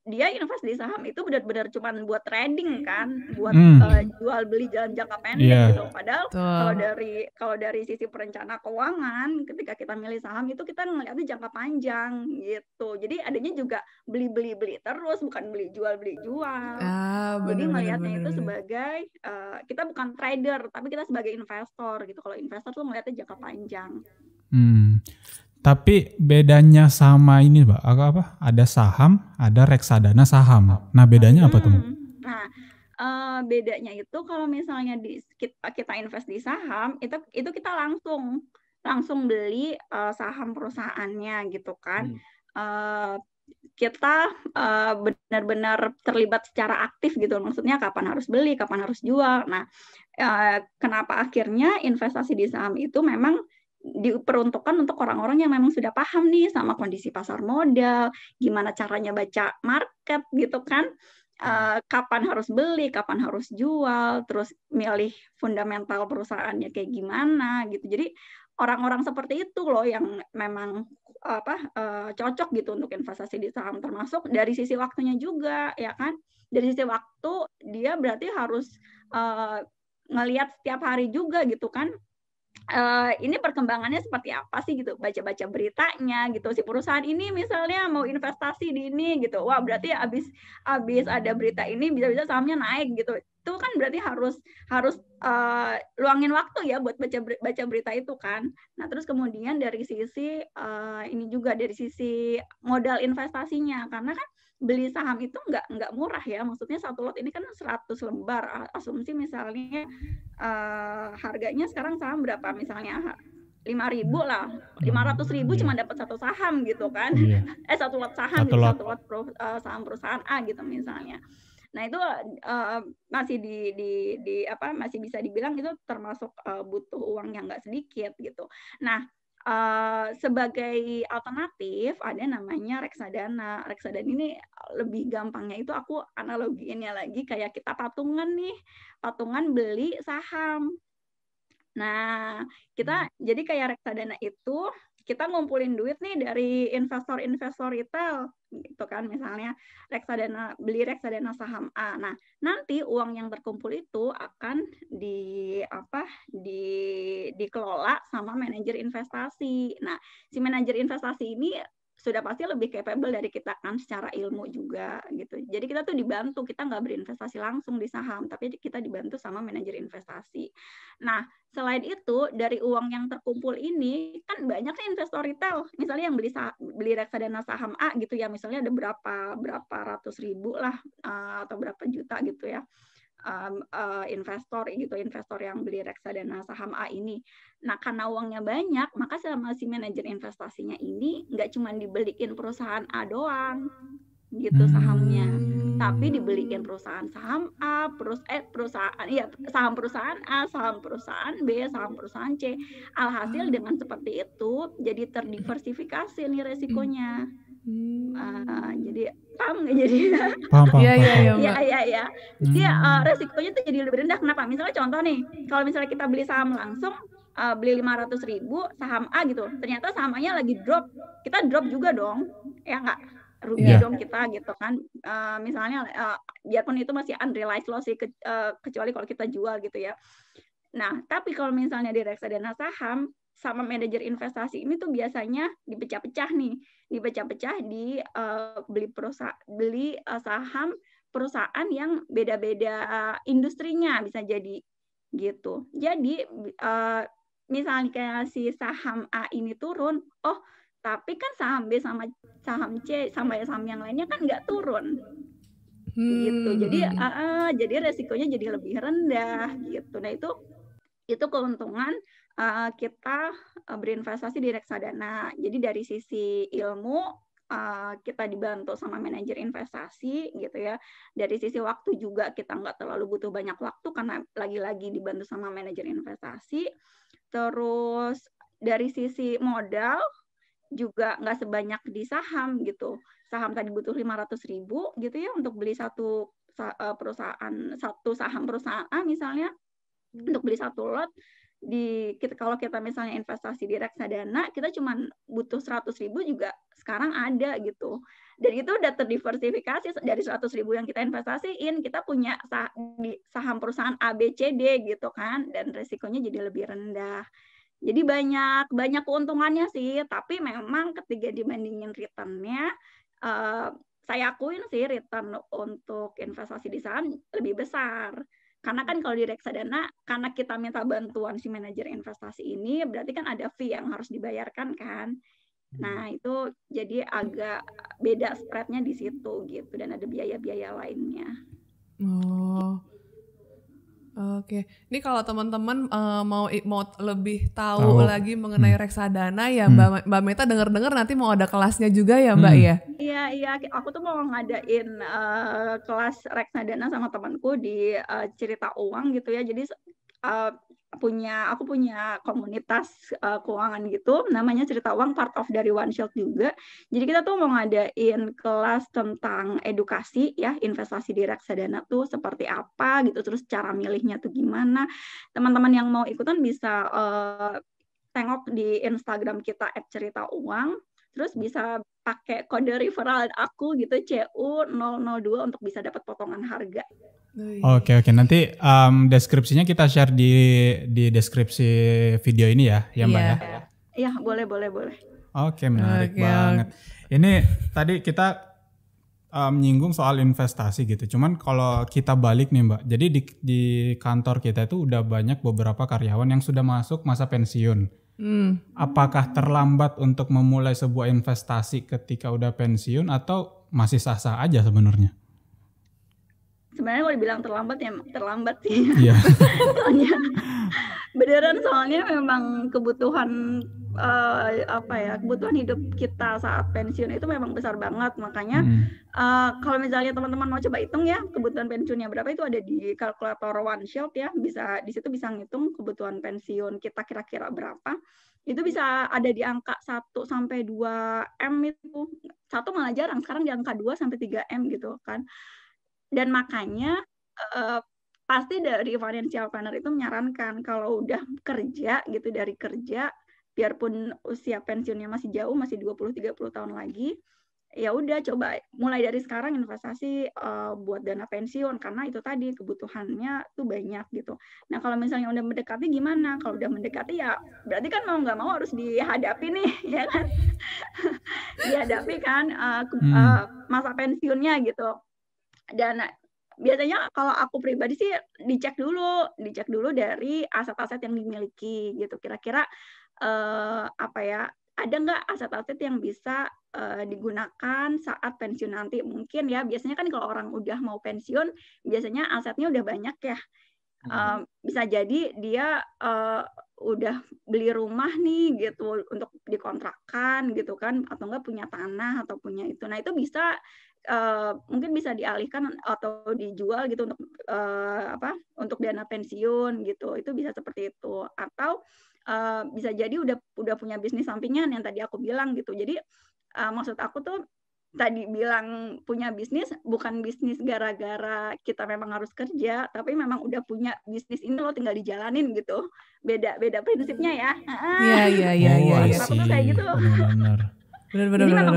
Speaker 3: dia invest di saham itu benar-benar cuma buat trading kan, buat jual beli dalam jangka pendek gitu. Padahal kalau dari sisi perencana keuangan, ketika kita milih saham itu kita ngeliatnya jangka panjang gitu. Jadi adanya juga beli terus, bukan beli jual. Jadi ngelihatnya itu sebagai kita bukan trader, tapi kita sebagai investor gitu. Kalau investor tuh ngelihatnya jangka panjang.
Speaker 2: Tapi bedanya sama ini Mbak, apa? Ada saham, ada reksadana saham. Nah bedanya apa tuh?
Speaker 3: Nah bedanya itu kalau misalnya kita invest di saham, itu kita langsung beli saham perusahaannya gitu kan. Kita benar-benar terlibat secara aktif gitu. Maksudnya kapan harus beli, kapan harus jual. Nah kenapa akhirnya investasi di saham itu memang diperuntukkan untuk orang-orang yang memang sudah paham nih sama kondisi pasar modal, gimana caranya baca market gitu kan, kapan harus beli, kapan harus jual, terus milih fundamental perusahaannya kayak gimana gitu. Jadi orang-orang seperti itu loh yang memang cocok gitu untuk investasi di saham, termasuk dari sisi waktunya juga ya kan. Dari sisi waktu dia berarti harus ngelihat setiap hari juga gitu kan. Ini perkembangannya seperti apa sih gitu, baca-baca beritanya gitu, si perusahaan ini misalnya mau investasi di ini gitu, wah berarti abis ada berita ini bisa-bisa sahamnya naik gitu. Itu kan berarti harus luangin waktu ya buat baca berita itu kan. Nah terus kemudian dari sisi ini juga dari sisi modal investasinya, karena kan beli saham itu nggak murah ya, maksudnya satu lot ini kan 100 lembar, asumsi misalnya harganya sekarang saham berapa misalnya 5.000 lah, 500.000 cuma dapat satu saham gitu kan. Satu lot saham gitu, satu lot saham perusahaan A gitu misalnya. Nah itu masih masih bisa dibilang itu termasuk butuh uang yang nggak sedikit gitu. Nah sebagai alternatif ada namanya reksadana. Reksadana ini lebih gampangnya itu aku analogiinnya lagi kayak kita patungan beli saham. Nah kita jadi kayak reksadana itu kita ngumpulin duit nih dari investor retail gitu kan, misalnya beli reksadana saham A. Nah, nanti uang yang terkumpul itu akan dikelola sama manajer investasi. Nah, si manajer investasi ini sudah pasti lebih capable dari kita kan secara ilmu juga gitu. Jadi kita tuh dibantu, kita nggak berinvestasi langsung di saham, tapi kita dibantu sama manajer investasi. Nah, selain itu dari uang yang terkumpul ini kan banyak nih investor retail, misalnya yang beli reksadana saham A gitu ya, misalnya ada berapa ratus ribu lah atau berapa juta gitu ya. Investor yang beli reksadana saham A ini. Nah, karena uangnya banyak, maka sama si manajer investasinya ini nggak cuma dibeliin perusahaan A doang gitu sahamnya, tapi dibeliin perusahaan saham A, saham perusahaan A, saham perusahaan B, saham perusahaan C. Alhasil dengan seperti itu jadi terdiversifikasi nih resikonya. Jadi paham nggak jadi?
Speaker 2: Paham.
Speaker 3: Iya. Jadi resikonya tuh jadi lebih rendah. Kenapa? Misalnya contoh nih, kalau misalnya kita beli saham langsung, beli 500.000 saham A gitu, ternyata saham A-nya lagi drop, kita drop juga dong, ya nggak? Rugi dong kita gitu kan. Misalnya biarpun itu masih unrealized loss sih, kecuali kalau kita jual gitu ya. Nah, tapi kalau misalnya di reksadana saham sama manajer investasi ini tuh biasanya dipecah-pecah di beli saham perusahaan yang beda-beda industrinya bisa jadi gitu. Jadi misalnya kayak si saham A ini turun, tapi kan saham B sama saham C sama saham yang lainnya kan nggak turun. Gitu. Jadi resikonya jadi lebih rendah gitu. Nah, itu keuntungan kita berinvestasi di reksadana. Jadi dari sisi ilmu kita dibantu sama manajer investasi gitu ya. Dari sisi waktu juga kita nggak terlalu butuh banyak waktu karena lagi-lagi dibantu sama manajer investasi. Terus dari sisi modal juga nggak sebanyak di saham gitu. Saham tadi butuh 500.000 gitu ya untuk beli satu saham perusahaan A misalnya. Untuk beli satu lot, kalau kita misalnya investasi di reksadana, kita cuma butuh 100.000 juga sekarang ada gitu. Dan itu udah terdiversifikasi dari 100.000 yang kita investasiin, kita punya saham perusahaan A, B, C, D gitu kan, dan resikonya jadi lebih rendah. Jadi banyak keuntungannya sih, tapi memang ketika dibandingin returnnya, saya akuin sih return untuk investasi di saham lebih besar. Karena kan kalau di reksadana, karena kita minta bantuan si manajer investasi ini, berarti kan ada fee yang harus dibayarkan kan. Nah itu jadi agak beda spreadnya di situ gitu, dan ada biaya-biaya lainnya.
Speaker 1: Oh. Oke, ini kalau teman-teman mau lebih tahu lagi mengenai reksadana ya Mbak Meta dengar-dengar nanti mau ada kelasnya juga ya Mbak ya?
Speaker 3: Iya, aku tuh mau ngadain kelas reksadana sama temanku di Cerita Uang gitu ya. Jadi aku punya komunitas keuangan gitu, namanya Cerita Uang, part of dari One Shield juga. Jadi kita tuh mau ngadain kelas tentang edukasi ya, investasi di reksadana tuh seperti apa gitu, terus cara milihnya tuh gimana. Teman-teman yang mau ikutan bisa tengok di Instagram kita @ceritauang, terus bisa pakai kode referral aku gitu CU002 untuk bisa dapat potongan harga.
Speaker 2: Oke, nanti deskripsinya kita share di deskripsi video ini ya Mbak ya?
Speaker 3: Iya, boleh.
Speaker 2: Oke, menarik banget. Ini tadi kita menyinggung soal investasi gitu. Cuman kalau kita balik nih Mbak, jadi di kantor kita itu udah banyak beberapa karyawan yang sudah masuk masa pensiun. Apakah terlambat untuk memulai sebuah investasi ketika udah pensiun atau masih sah-sah aja sebenarnya?
Speaker 3: Sebenarnya kalau dibilang terlambat sih.
Speaker 2: Iya.
Speaker 3: Soalnya memang kebutuhan kebutuhan hidup kita saat pensiun itu memang besar banget. Makanya kalau misalnya teman-teman mau coba hitung ya kebutuhan pensiunnya berapa, itu ada di kalkulator One Shield ya. Di situ bisa ngitung kebutuhan pensiun kita kira-kira berapa. Itu bisa ada di angka 1 sampai 2 M itu. 1 malah jarang, sekarang di angka 2 sampai 3 M gitu kan. Dan makanya pasti dari financial planner itu menyarankan kalau udah kerja gitu, dari kerja biarpun usia pensiunnya masih jauh, masih 20-30 tahun lagi, ya udah coba mulai dari sekarang investasi buat dana pensiun, karena itu tadi kebutuhannya tuh banyak gitu. Nah kalau misalnya udah mendekati gimana? Kalau udah mendekati ya berarti kan mau nggak mau harus dihadapi nih ya kan. Dihadapi kan masa pensiunnya gitu. Dan biasanya kalau aku pribadi sih dicek dulu dari aset-aset yang dimiliki gitu. Kira-kira ada nggak aset-aset yang bisa digunakan saat pensiun nanti. Mungkin ya biasanya kan kalau orang udah mau pensiun biasanya asetnya udah banyak ya. Bisa jadi dia udah beli rumah nih gitu untuk dikontrakkan gitu kan, atau enggak punya tanah atau punya itu. Nah itu bisa mungkin bisa dialihkan atau dijual gitu untuk dana pensiun gitu. Itu bisa seperti itu. Atau bisa jadi udah punya bisnis sampingan yang tadi aku bilang gitu. Jadi maksud aku tuh tadi bilang punya bisnis bukan bisnis gara-gara kita memang harus kerja, tapi memang udah punya bisnis ini lo tinggal dijalanin gitu. Beda prinsipnya ya.
Speaker 1: Iya.
Speaker 3: Aku tuh kayak gitu.
Speaker 1: Benar.
Speaker 3: Jadi memang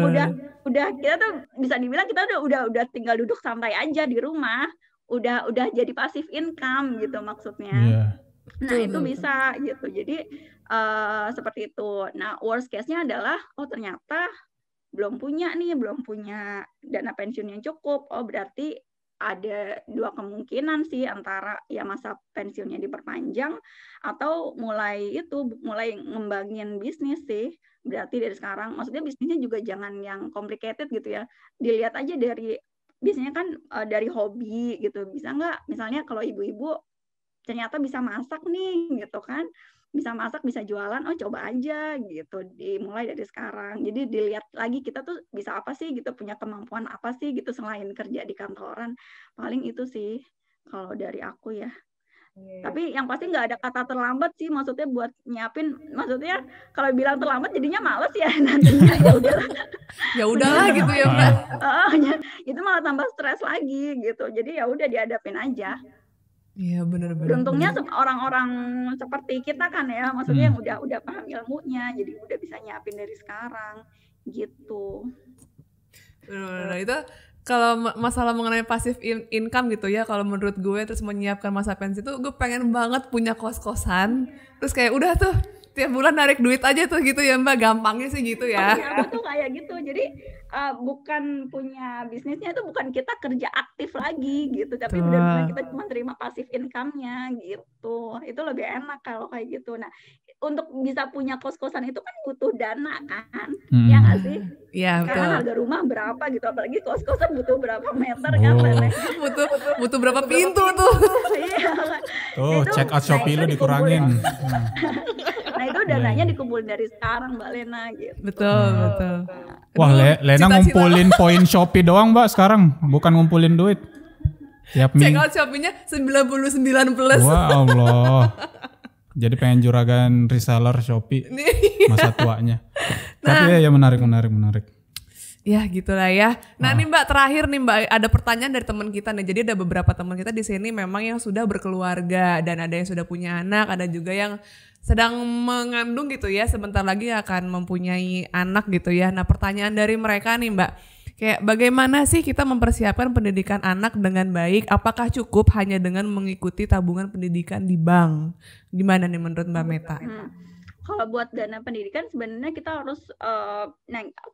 Speaker 3: udah kita tuh bisa dibilang kita udah tinggal duduk santai aja di rumah, udah jadi passive income gitu maksudnya.
Speaker 2: Yeah.
Speaker 3: Nah itu bisa gitu. Jadi seperti itu. Nah worst case-nya adalah ternyata belum punya dana pensiun yang cukup. Berarti ada 2 kemungkinan sih, antara ya masa pensiunnya diperpanjang atau mulai ngembangin bisnis sih. Berarti dari sekarang, maksudnya bisnisnya juga jangan yang complicated gitu ya. Dilihat aja biasanya kan dari hobi gitu. Bisa nggak misalnya kalau ibu-ibu ternyata bisa masak nih gitu kan. Bisa masak, bisa jualan, coba aja gitu. Dimulai dari sekarang. Jadi dilihat lagi kita tuh bisa apa sih gitu, punya kemampuan apa sih gitu selain kerja di kantoran. Paling itu sih kalau dari aku ya. Tapi yang pasti nggak ada kata terlambat sih, maksudnya buat nyiapin, maksudnya kalau bilang terlambat jadinya males ya nantinya.
Speaker 1: Ya udahlah gitu ya Mbak.
Speaker 3: Itu malah tambah stres lagi gitu. Jadi ya udah dihadapin aja.
Speaker 1: Iya benar-benar.
Speaker 3: Beruntungnya orang-orang seperti kita kan ya, maksudnya yang udah paham ilmunya, jadi udah bisa nyiapin dari sekarang gitu.
Speaker 1: Benar-benar itu kalau masalah mengenai passive income gitu ya, kalau menurut gue terus menyiapkan masa pensi tuh gue pengen banget punya kos-kosan, terus kayak udah tuh tiap bulan narik duit aja tuh gitu ya Mbak, gampangnya sih gitu ya.
Speaker 3: Iya, aku tuh kayak gitu, jadi bukan punya bisnisnya itu bukan kita kerja aktif lagi gitu, tapi benar-benar kita cuma terima passive income-nya gitu, itu lebih enak kalau kayak gitu. Nah untuk bisa punya kos-kosan itu kan butuh dana kan, ya nggak sih?
Speaker 1: Iya betul.
Speaker 3: Karena harga rumah berapa gitu, apalagi kos-kosan butuh berapa meter kan,
Speaker 1: butuh berapa pintu tuh.
Speaker 3: Iya.
Speaker 2: Oh, check out Shopee lu dikurangin.
Speaker 3: Nah itu dananya dikumpulin dari sekarang Mbak Lena gitu.
Speaker 1: Betul.
Speaker 2: Wah, Lena ngumpulin poin Shopee doang Mbak sekarang, bukan ngumpulin duit. Tiap
Speaker 1: check out Shopee-nya 99 plus.
Speaker 2: Wah Allah. Jadi pengen juragan reseller Shopee masa tuanya. Tapi ya menarik.
Speaker 1: Ya gitulah ya. Nah nih Mbak, terakhir nih Mbak, ada pertanyaan dari teman kita nih. Jadi ada beberapa teman kita di sini memang yang sudah berkeluarga dan ada yang sudah punya anak, ada juga yang sedang mengandung gitu ya, sebentar lagi akan mempunyai anak gitu ya. Nah pertanyaan dari mereka nih Mbak, kayak bagaimana sih kita mempersiapkan pendidikan anak dengan baik? Apakah cukup hanya dengan mengikuti tabungan pendidikan di bank? Gimana nih menurut Mbak Meta?
Speaker 3: Kalau buat dana pendidikan sebenarnya kita harus,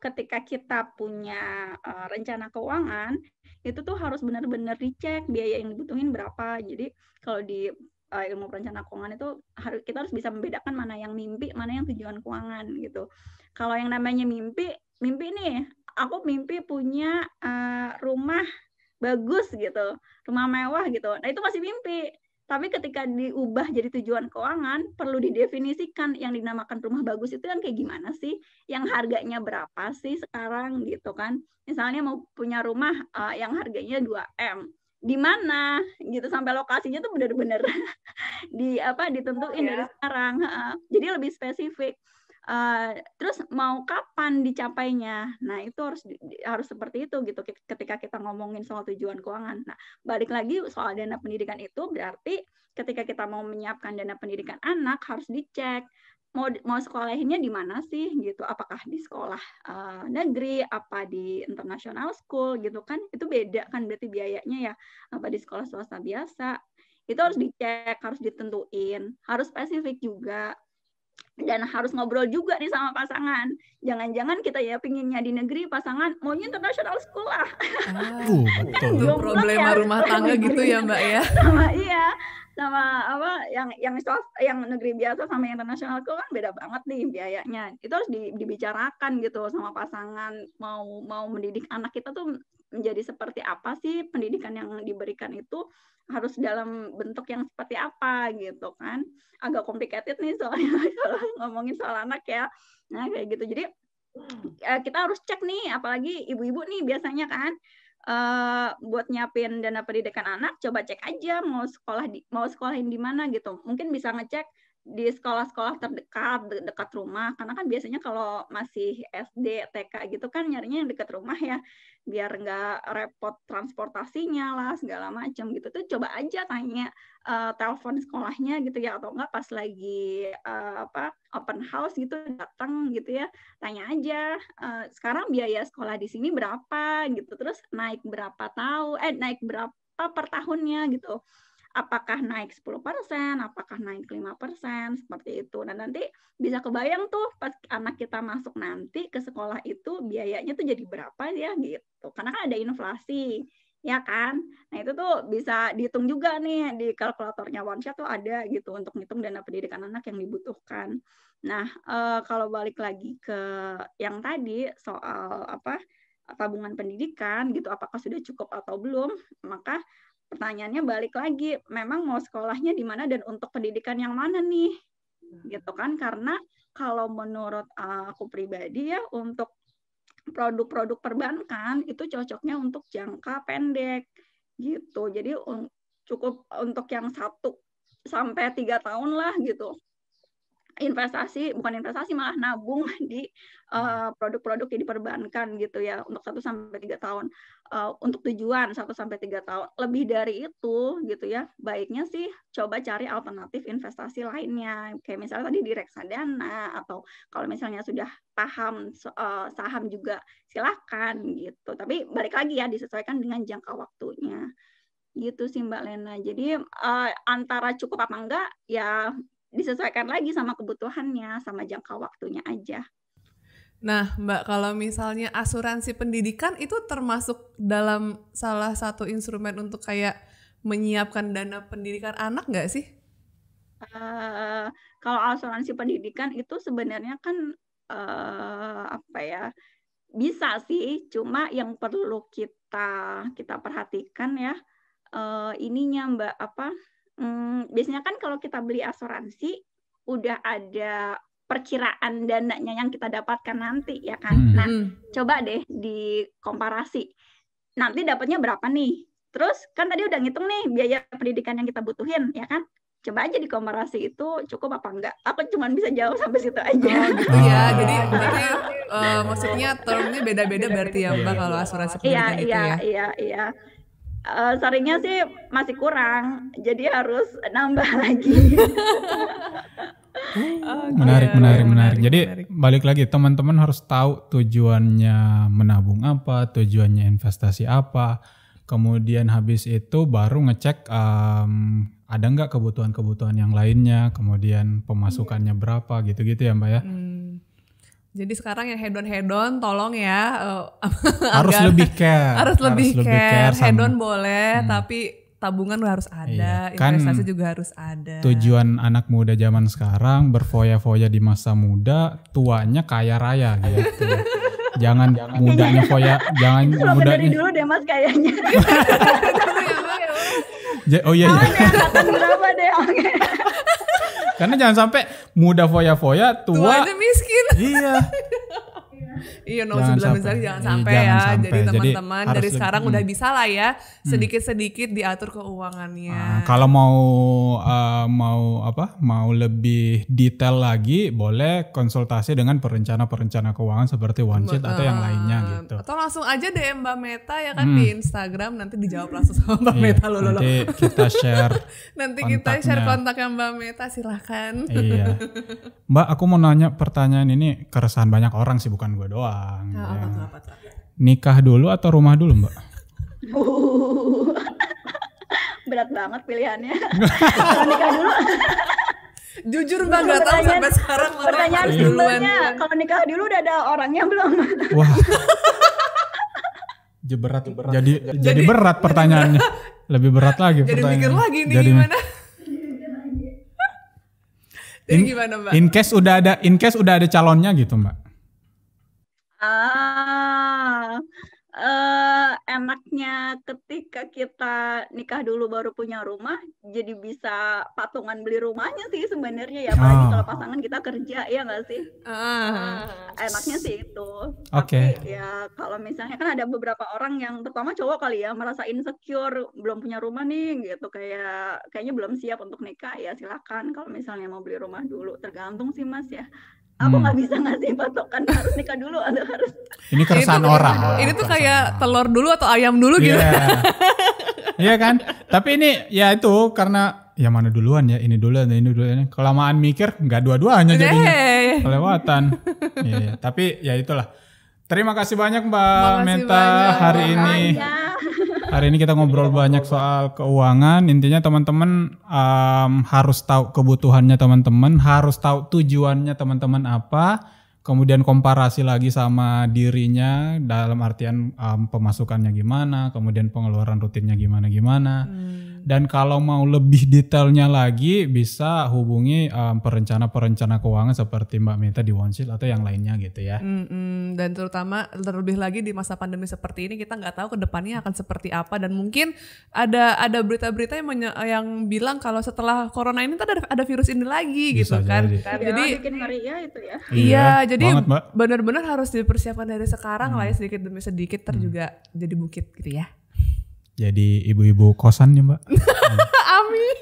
Speaker 3: ketika kita punya rencana keuangan, itu tuh harus benar-benar dicek biaya yang dibutuhin berapa. Jadi kalau di ilmu perencanaan keuangan itu kita harus bisa membedakan mana yang mimpi, mana yang tujuan keuangan gitu. Kalau yang namanya mimpi nih, aku mimpi punya rumah bagus gitu, rumah mewah gitu. Nah itu masih mimpi. Tapi ketika diubah jadi tujuan keuangan, perlu didefinisikan yang dinamakan rumah bagus itu kan kayak gimana sih? Yang harganya berapa sih sekarang gitu kan? Misalnya mau punya rumah yang harganya 2M. Di mana gitu, sampai lokasinya tuh benar-benar ditentuin dari sekarang. Jadi lebih spesifik. Terus mau kapan dicapainya? Nah itu harus seperti itu gitu ketika kita ngomongin soal tujuan keuangan. Nah balik lagi soal dana pendidikan itu berarti ketika kita mau menyiapkan dana pendidikan anak harus dicek mau sekolahinnya di mana sih gitu, apakah di sekolah negeri, apa di international school gitu kan, itu beda kan berarti biayanya ya, apa di sekolah swasta biasa, itu harus dicek, harus ditentuin, harus spesifik juga. Dan harus ngobrol juga nih sama pasangan. Jangan-jangan kita ya pinginnya di negeri, pasangan maunya international school lah.
Speaker 2: Betul.
Speaker 1: Itu problema rumah tangga gitu ya Mbak ya.
Speaker 3: Sama yang negeri biasa sama yang internasional itu kan beda banget nih biayanya. Itu harus dibicarakan gitu sama pasangan, mau mendidik anak kita tuh menjadi seperti apa sih, pendidikan yang diberikan itu harus dalam bentuk yang seperti apa gitu kan. Agak complicated nih soalnya kalau ngomongin soal anak ya. Nah kayak gitu. Jadi kita harus cek nih, apalagi ibu-ibu nih biasanya kan buat nyiapin dana pendidikan anak, coba cek aja mau sekolahin di mana gitu. Mungkin bisa ngecek di sekolah-sekolah terdekat, dekat rumah, karena kan biasanya kalau masih SD, TK gitu kan nyarinya yang dekat rumah ya, biar nggak repot transportasinya lah segala macam gitu. Tuh coba aja tanya, telepon sekolahnya gitu ya, atau enggak pas lagi open house gitu datang gitu ya, tanya aja sekarang biaya sekolah di sini berapa gitu, terus naik berapa per tahunnya gitu. Apakah naik 10%, apakah naik 5%, seperti itu. Nah nanti bisa kebayang tuh pas anak kita masuk nanti ke sekolah itu biayanya tuh jadi berapa ya gitu. Karena kan ada inflasi, ya kan. Nah itu tuh bisa dihitung juga nih di kalkulatornya OneShot tuh ada gitu untuk ngitung dana pendidikan anak yang dibutuhkan. Nah kalau balik lagi ke yang tadi soal tabungan pendidikan gitu, apakah sudah cukup atau belum, maka pertanyaannya balik lagi, memang mau sekolahnya di mana dan untuk pendidikan yang mana nih, gitu kan? Karena kalau menurut aku pribadi ya, untuk produk-produk perbankan itu cocoknya untuk jangka pendek, gitu. Jadi cukup untuk yang 1 sampai 3 tahun lah gitu. bukan investasi malah nabung di produk-produk yang diperbankan gitu ya untuk 1-3 tahun untuk tujuan 1-3 tahun. Lebih dari itu gitu ya, baiknya sih coba cari alternatif investasi lainnya kayak misalnya tadi di reksadana, atau kalau misalnya sudah paham saham juga silakan gitu. Tapi balik lagi ya, disesuaikan dengan jangka waktunya. Gitu sih Mbak Lena. Jadi antara cukup apa enggak ya disesuaikan lagi sama kebutuhannya, sama jangka waktunya aja.
Speaker 1: Nah Mbak, kalau misalnya asuransi pendidikan itu termasuk dalam salah satu instrumen untuk kayak menyiapkan dana pendidikan anak nggak sih?
Speaker 3: Kalau asuransi pendidikan itu sebenarnya kan apa ya, bisa sih, cuma yang perlu kita perhatikan ya ininya Mbak, biasanya kan kalau kita beli asuransi udah ada perkiraan dananya yang kita dapatkan nanti ya kan. Nah, coba deh dikomparasi. Nanti dapatnya berapa nih? Terus kan tadi udah ngitung nih biaya pendidikan yang kita butuhin ya kan. Coba aja dikomparasi itu cukup apa enggak. Aku cuma bisa jawab sampai situ aja.
Speaker 1: Gitu ya. Jadi maksudnya termnya beda-beda berarti ya Mbak kalau asuransi pendidikan itu ya.
Speaker 3: Iya. Seringnya sih masih kurang, jadi harus nambah lagi.
Speaker 2: Menarik. Jadi balik lagi, teman-teman harus tahu tujuannya menabung apa, tujuannya investasi apa. Kemudian habis itu baru ngecek ada nggak kebutuhan-kebutuhan yang lainnya, kemudian pemasukannya berapa gitu-gitu ya Mbak ya.
Speaker 1: Jadi sekarang yang hedon tolong ya
Speaker 2: harus lebih care.
Speaker 1: Harus lebih care. Hedon boleh tapi tabungan harus ada, investasi juga harus ada.
Speaker 2: Tujuan anak muda zaman sekarang berfoya-foya di masa muda, tuanya kaya raya gitu. Jangan mudanya foya, jangan mudanya.
Speaker 3: Dari dulu deh Mas kayaknya.
Speaker 2: Oh iya.
Speaker 3: Berapa deh?
Speaker 2: Karena jangan sampai muda foya-foya, tua
Speaker 1: aja miskin.
Speaker 2: Iya.
Speaker 1: Iya, jangan sampai ya. Jadi teman-teman dari sekarang udah bisa lah ya, sedikit-sedikit diatur keuangannya.
Speaker 2: Kalau mau lebih detail lagi, boleh konsultasi dengan perencana keuangan seperti OneSheet atau yang lainnya gitu.
Speaker 1: Atau langsung aja DM Mbak Meta ya kan di Instagram, nanti dijawab langsung sama Mbak Meta loh.
Speaker 2: Nanti kita share.
Speaker 1: Kita share kontaknya Mbak Meta, silahkan.
Speaker 2: Iya. Mbak, aku mau nanya pertanyaan ini keresahan banyak orang sih, bukan gue doang.
Speaker 1: Apa?
Speaker 2: Nikah dulu atau rumah dulu Mbak?
Speaker 3: Berat banget pilihannya. Kalau nikah dulu.
Speaker 1: Jujur Mbak gak tahu sampai sekarang.
Speaker 3: Pertanyaan simpelnya, kalau nikah dulu udah ada orangnya belum?
Speaker 2: Wah. Jadi berat pertanyaannya. Lebih berat lagi pertanyaannya.
Speaker 1: Jadi mikir lagi nih gimana? Jadi gimana Mbak?
Speaker 2: In case udah ada calonnya gitu Mbak.
Speaker 3: Enaknya ketika kita nikah dulu baru punya rumah, jadi bisa patungan beli rumahnya sih sebenarnya ya, apalagi kalau pasangan kita kerja ya nggak sih? Enaknya sih itu.
Speaker 2: Oke.
Speaker 3: Tapi ya kalau misalnya kan ada beberapa orang yang terutama cowok kali ya merasa insecure belum punya rumah nih gitu, kayaknya belum siap untuk nikah, ya silakan kalau misalnya mau beli rumah dulu, tergantung sih Mas ya. Aku nggak bisa ngasih patokan harus nikah dulu atau harus.
Speaker 2: Ini keresahan orang.
Speaker 1: Ini tuh kayak telur dulu atau ayam dulu gitu.
Speaker 2: Iya kan? Tapi ini ya itu karena ya mana duluan ya, ini duluan. Kelamaan mikir nggak dua-duanya jadinya. Kelewatan. Iya. Tapi ya itulah. Terima kasih banyak Mbak Meta hari ini. Hari ini kita ngobrol banyak soal keuangan. Intinya teman-teman harus tahu kebutuhannya teman-teman, harus tahu tujuannya teman-teman apa, kemudian komparasi lagi sama dirinya dalam artian pemasukannya gimana, kemudian pengeluaran rutinnya gimana. Dan kalau mau lebih detailnya lagi bisa hubungi perencana keuangan seperti Mbak Meta di OneSheet atau yang lainnya gitu ya.
Speaker 1: Dan terlebih lagi di masa pandemi seperti ini kita nggak tahu ke depannya akan seperti apa, dan mungkin ada berita-berita yang bilang kalau setelah corona ini ada virus ini lagi bisa gitu kan.
Speaker 3: Jadi bikin ngeri ya itu ya.
Speaker 1: Iya, jadi benar-benar harus dipersiapkan dari sekarang lah ya, sedikit demi sedikit juga jadi bukit gitu ya.
Speaker 2: Jadi ibu-ibu kosan ya Mbak.
Speaker 1: Amin.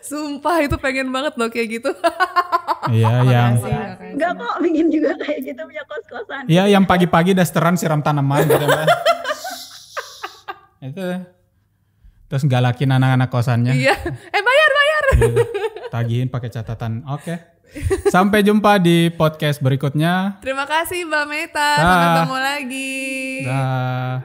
Speaker 1: Sumpah itu pengen banget loh kayak gitu.
Speaker 2: Iya, yang
Speaker 3: enggak kok bikin juga kayak gitu punya kos-kosan.
Speaker 2: Iya, yang pagi-pagi dasteran siram tanaman gitu Mbak. Itu terus galakin anak-anak kosannya.
Speaker 1: Iya. Bayar.
Speaker 2: Gitu. Tagihin pakai catatan. Oke. Sampai jumpa di podcast berikutnya.
Speaker 1: Terima kasih Mbak Meta. Sampai ketemu lagi.
Speaker 2: Dah.